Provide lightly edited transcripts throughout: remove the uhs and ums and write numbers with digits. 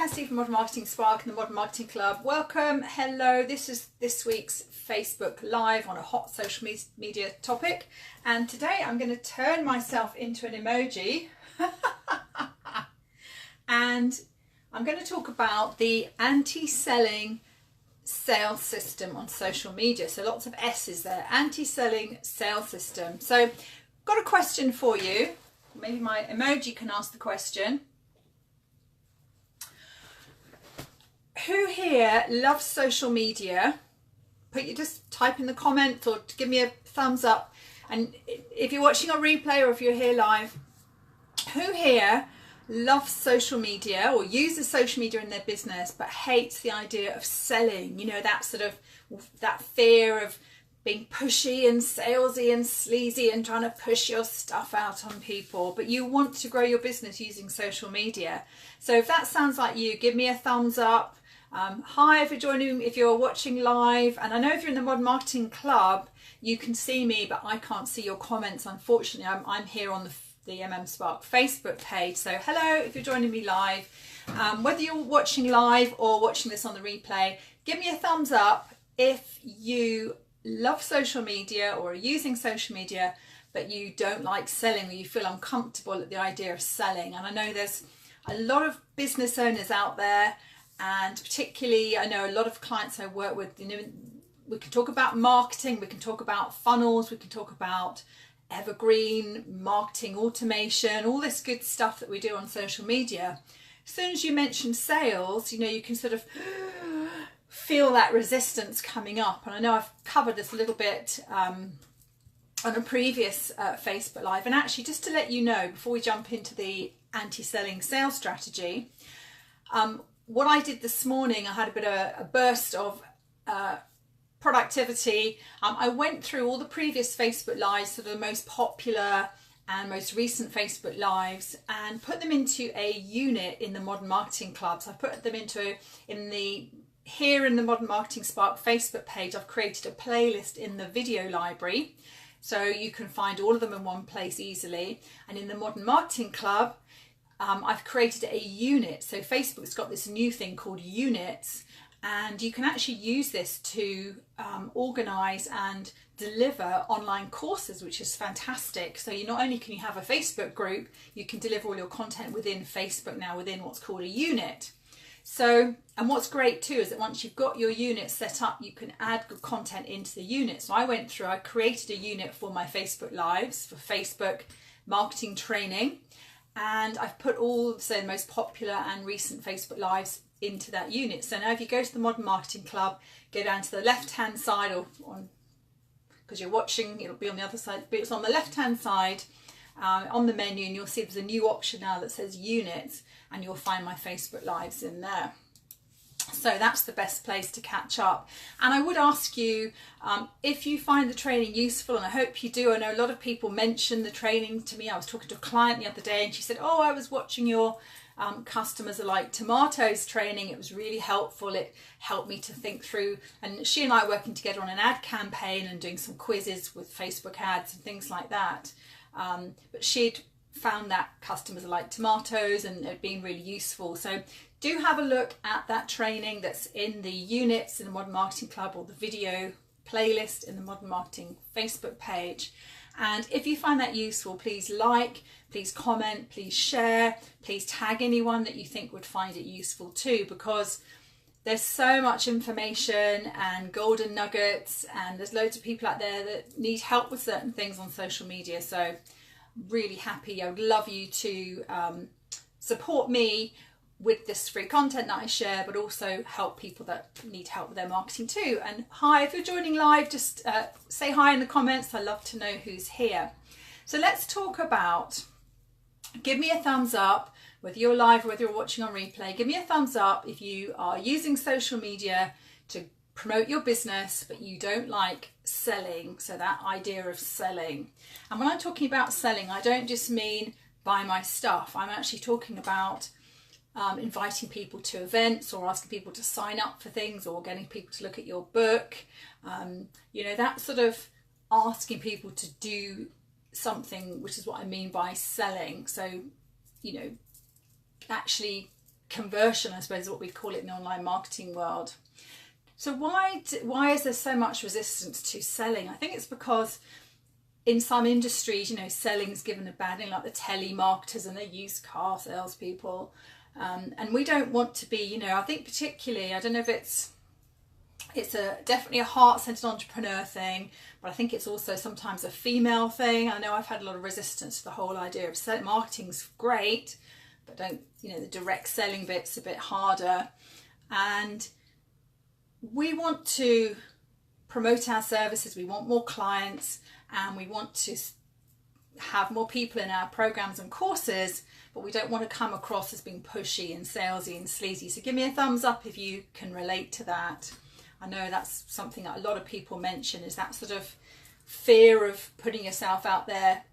Cassie from Modern Marketing Spark and the Modern Marketing Club. Welcome, hello. This is this week's Facebook Live on a hot social media topic. And today I'm going to turn myself into an emoji. And I'm going to talk about the anti-selling sales system on social media. So lots of S's there. Anti-selling sales system. So got a question for you. Maybe my emoji can ask the question. Who here loves social media? Just type in the comments or give me a thumbs up. And if you're watching on replay or if you're here live, who here loves social media or uses social media in their business but hates the idea of selling? You know, that sort of, that fear of being pushy and salesy and sleazy and trying to push your stuff out on people, but you want to grow your business using social media. So if that sounds like you, give me a thumbs up. Hi if you're joining, if you're watching live, and I know if you're in the Modern Marketing Club you can see me, but I can't see your comments unfortunately. I'm here on the Spark Facebook page. So hello if you're joining me live, whether you're watching live or watching this on the replay, give me a thumbs up if you love social media or are using social media but you don't like selling or you feel uncomfortable at the idea of selling. And I know there's a lot of business owners out there, and particularly I know a lot of clients I work with, you know, we can talk about marketing, we can talk about funnels, we can talk about evergreen marketing automation, all this good stuff that we do on social media. As soon as you mention sales, you know, you can sort of feel that resistance coming up. And I know I've covered this a little bit on a previous Facebook Live. And actually, just to let you know, before we jump into the anti-selling sales strategy, what I did this morning, I had a bit of a burst of productivity. I went through all the previous Facebook Lives, so the most popular and most recent Facebook Lives, and put them into a unit in the Modern Marketing Club. So I put them here in the Modern Marketing Spark Facebook page. I've created a playlist in the video library, so you can find all of them in one place easily. And in the Modern Marketing Club, I've created a unit. So Facebook's got this new thing called units, and you can actually use this to organize and deliver online courses, which is fantastic. So you not only can you have a Facebook group, you can deliver all your content within Facebook now, within what's called a unit. So, and what's great too is that once you've got your unit set up, you can add good content into the unit. So I created a unit for my Facebook Lives for Facebook marketing training, and I've put all the most popular and recent Facebook Lives into that unit. So now if you go to the Modern Marketing Club, go down to the left hand side, or on, because you're watching, it'll be on the other side, but it's on the left hand side on the menu, and you'll see there's a new option now that says units, and you'll find my Facebook Lives in there. So that's the best place to catch up. And I would ask you, if you find the training useful, and I hope you do. I know a lot of people mention the training to me. I was talking to a client the other day and she said, oh, I was watching your customers are like tomatoes training. It was really helpful. It helped me to think through, and she and I are working together on an ad campaign and doing some quizzes with Facebook ads and things like that. But she'd found that customers are like tomatoes and it being really useful. So do have a look at that training that's in the units in the Modern Marketing Club, or the video playlist in the Modern Marketing Facebook page. And if you find that useful, please like, please comment, please share, please tag anyone that you think would find it useful too, because there's so much information and golden nuggets, and there's loads of people out there that need help with certain things on social media. So really happy. I would love you to support me with this free content that I share, but also help people that need help with their marketing too. And hi, if you're joining live, just say hi in the comments. I love to know who's here. So let's talk about, give me a thumbs up, whether you're live or whether you're watching on replay. Give me a thumbs up if you are using social media to promote your business, but you don't like selling. So that idea of selling. And when I'm talking about selling, I don't just mean buy my stuff. I'm actually talking about inviting people to events, or asking people to sign up for things, or getting people to look at your book. You know, that sort of asking people to do something, which is what I mean by selling. So, you know, actually conversion, I suppose is what we call it in the online marketing world. So why is there so much resistance to selling? I think it's because in some industries, selling's given a bad name, like the telemarketers and the used car salespeople. And we don't want to be, I think particularly, I don't know if it's definitely a heart-centered entrepreneur thing, but I think it's also sometimes a female thing. I know I've had a lot of resistance to the whole idea of marketing's great, but the direct selling bit's a bit harder. And we want to promote our services, we want more clients, and we want to have more people in our programs and courses, but we don't want to come across as being pushy and salesy and sleazy. So give me a thumbs up if you can relate to that. I know that's something that a lot of people mention, is that sort of fear of putting yourself out there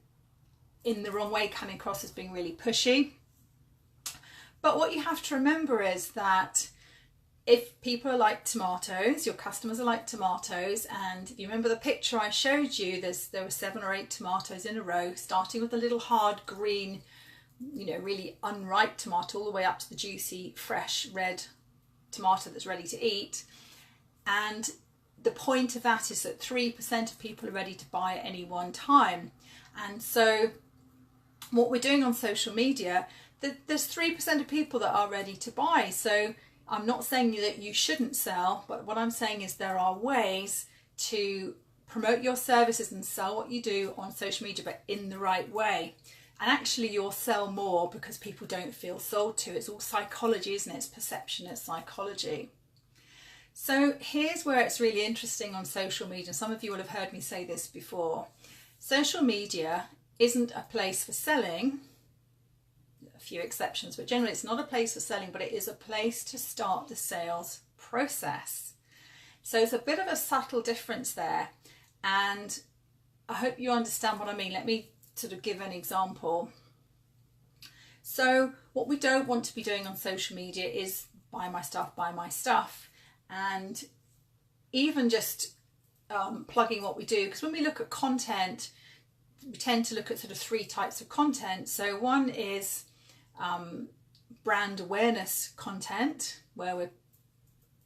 in the wrong way, coming across as being really pushy. But what you have to remember is that if people are like tomatoes, your customers are like tomatoes, and if you remember the picture I showed you, there were 7 or 8 tomatoes in a row, starting with a little hard green, really unripe tomato, all the way up to the juicy, fresh, red tomato that's ready to eat. And the point of that is that 3% of people are ready to buy at any one time. And so what we're doing on social media, there's 3% of people that are ready to buy. So I'm not saying that you shouldn't sell, but what I'm saying is there are ways to promote your services and sell what you do on social media, but in the right way. And actually you'll sell more because people don't feel sold to. It's all psychology, isn't it? It's perception, it's psychology. So here's where it's really interesting on social media. Some of you will have heard me say this before. Social media isn't a place for selling. A few exceptions, but generally it's not a place for selling, but it is a place to start the sales process. So it's a bit of a subtle difference there, and I hope you understand what I mean. Let me sort of give an example. So what we don't want to be doing on social media is buy my stuff, and even just plugging what we do, because when we look at content, we tend to look at sort of 3 types of content. So one is brand awareness content, where we're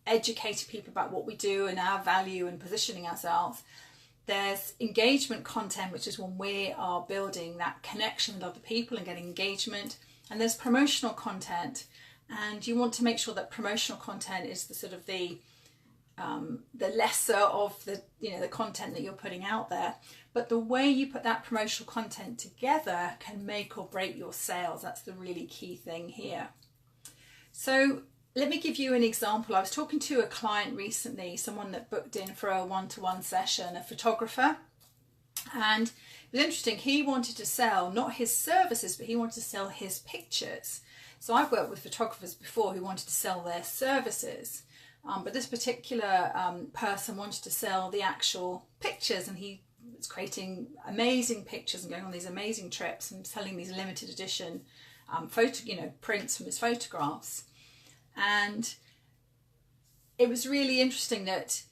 educating people about what we do and our value and positioning ourselves. There's engagement content, which is when we are building that connection with other people and getting engagement. And there's promotional content, and you want to make sure that promotional content is the sort of the lesser of the content that you're putting out there. But the way you put that promotional content together can make or break your sales. That's the really key thing here. So let me give you an example. I was talking to a client recently, someone that booked in for a one-to-one session, a photographer. And it was interesting. He wanted to sell not his services, but he wanted to sell his pictures. So I've worked with photographers before who wanted to sell their services. But this particular person wanted to sell the actual pictures, and he was creating amazing pictures and going on these amazing trips and selling these limited edition prints from his photographs. And it was really interesting that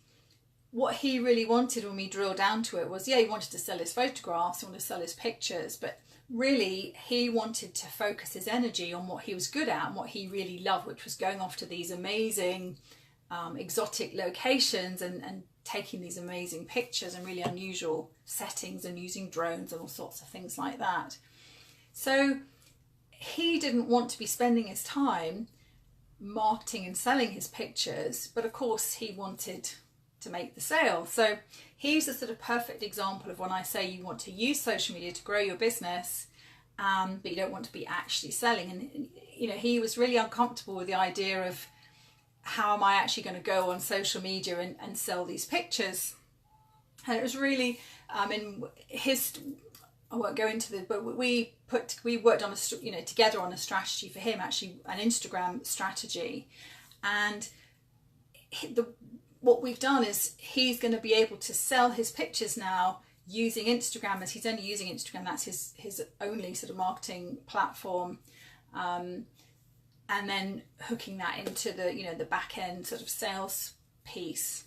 what he really wanted, when we drilled down to it, was, he wanted to sell his photographs, he wanted to sell his pictures, but really he wanted to focus his energy on what he was good at and what he really loved, which was going off to these amazing exotic locations and taking these amazing pictures in really unusual settings and using drones and all sorts of things like that. So he didn't want to be spending his time marketing and selling his pictures, but of course he wanted to make the sale. So he's a sort of perfect example of when I say you want to use social media to grow your business, but you don't want to be actually selling. And he was really uncomfortable with the idea of, how am I actually going to go on social media and sell these pictures? And it was really I won't go into this, but we worked on together on a strategy for him, actually an Instagram strategy. And what we've done is he's going to be able to sell his pictures now using Instagram, as he's only using Instagram. That's his only sort of marketing platform. And then hooking that into the back end sort of sales piece.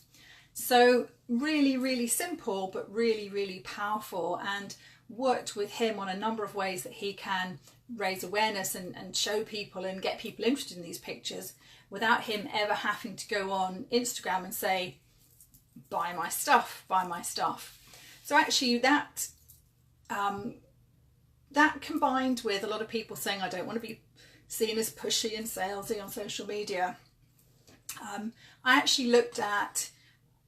So really, really simple, but really, really powerful, and worked with him on a number of ways that he can raise awareness and show people and get people interested in these pictures without him ever having to go on Instagram and say, buy my stuff, buy my stuff. So actually that that combined with a lot of people saying, I don't want to be seen as pushy and salesy on social media, I actually looked at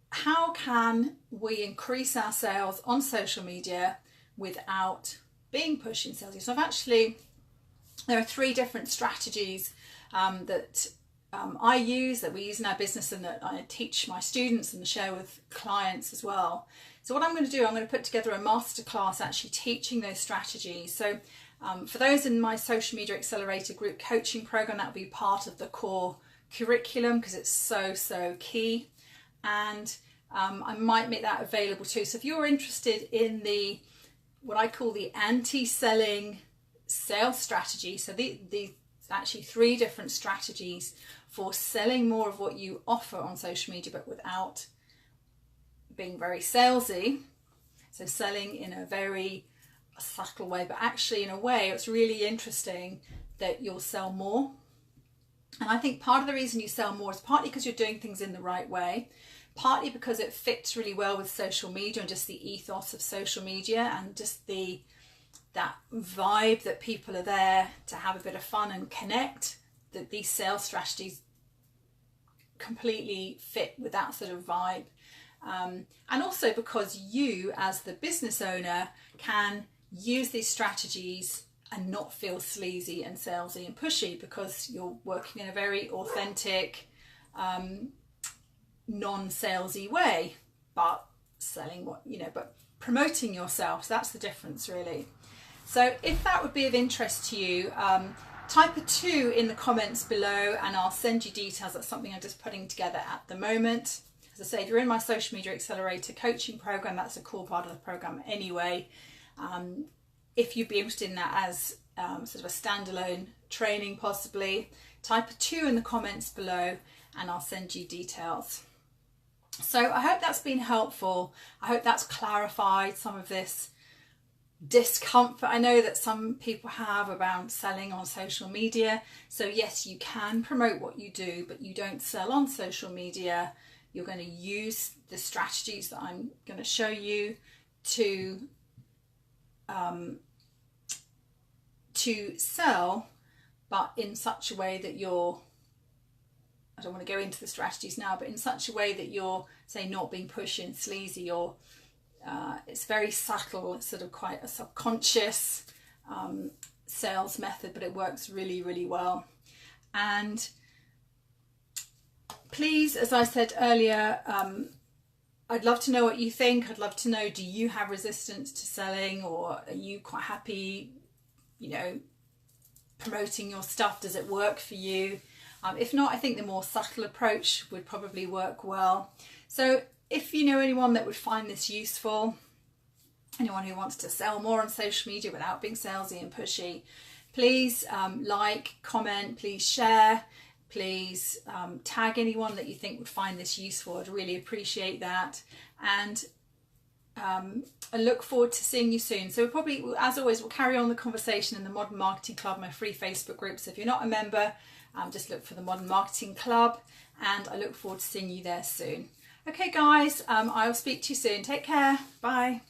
how can we increase our sales on social media without being pushy and salesy. So there are 3 different strategies that I use, that we use in our business, and that I teach my students and share with clients as well. So what I'm going to do, I'm going to put together a masterclass actually teaching those strategies. So for those in my Social Media Accelerator group coaching program, that will be part of the core curriculum because it's so key. And I might make that available too. So if you're interested in what I call the anti-selling sales strategy, so the actually 3 different strategies for selling more of what you offer on social media but without being very salesy. So selling in a very subtle way, but actually in a way it's really interesting that you'll sell more. And I think part of the reason you sell more is partly because you're doing things in the right way, partly because it fits really well with social media and just the ethos of social media and just that vibe that people are there to have a bit of fun and connect, that these sales strategies completely fit with that sort of vibe. And also because you as the business owner can use these strategies and not feel sleazy and salesy and pushy, because you're working in a very authentic, non-salesy way, but selling but promoting yourself. So that's the difference really. So if that would be of interest to you, type a 2 in the comments below and I'll send you details. That's something I'm just putting together at the moment. As I say, if you're in my Social Media Accelerator coaching program, that's a core part of the program anyway. If you'd be interested in that as sort of a standalone training possibly, type a 2 in the comments below and I'll send you details. So I hope that's been helpful. I hope that's clarified some of this discomfort I know that some people have around selling on social media. So yes, you can promote what you do, but you don't sell on social media. You're going to use the strategies that I'm going to show you to sell, but in such a way that I don't want to go into the strategies now, but in such a way that you're, say, not being pushy and sleazy, or it's very subtle. It's sort of quite a subconscious sales method, but it works really well. And please, as I said earlier, I'd love to know what you think. I'd love to know, do you have resistance to selling, or are you quite happy, promoting your stuff? Does it work for you? If not, I think the more subtle approach would probably work well. So if you know anyone that would find this useful, anyone who wants to sell more on social media without being salesy and pushy, please like, comment, please share, please tag anyone that you think would find this useful. I'd really appreciate that. And I look forward to seeing you soon. So we'll probably, as always, we'll carry on the conversation in the Modern Marketing Club, my free Facebook group. So if you're not a member, just look for the Modern Marketing Club, and I look forward to seeing you there soon. Okay guys, I'll speak to you soon. Take care. Bye.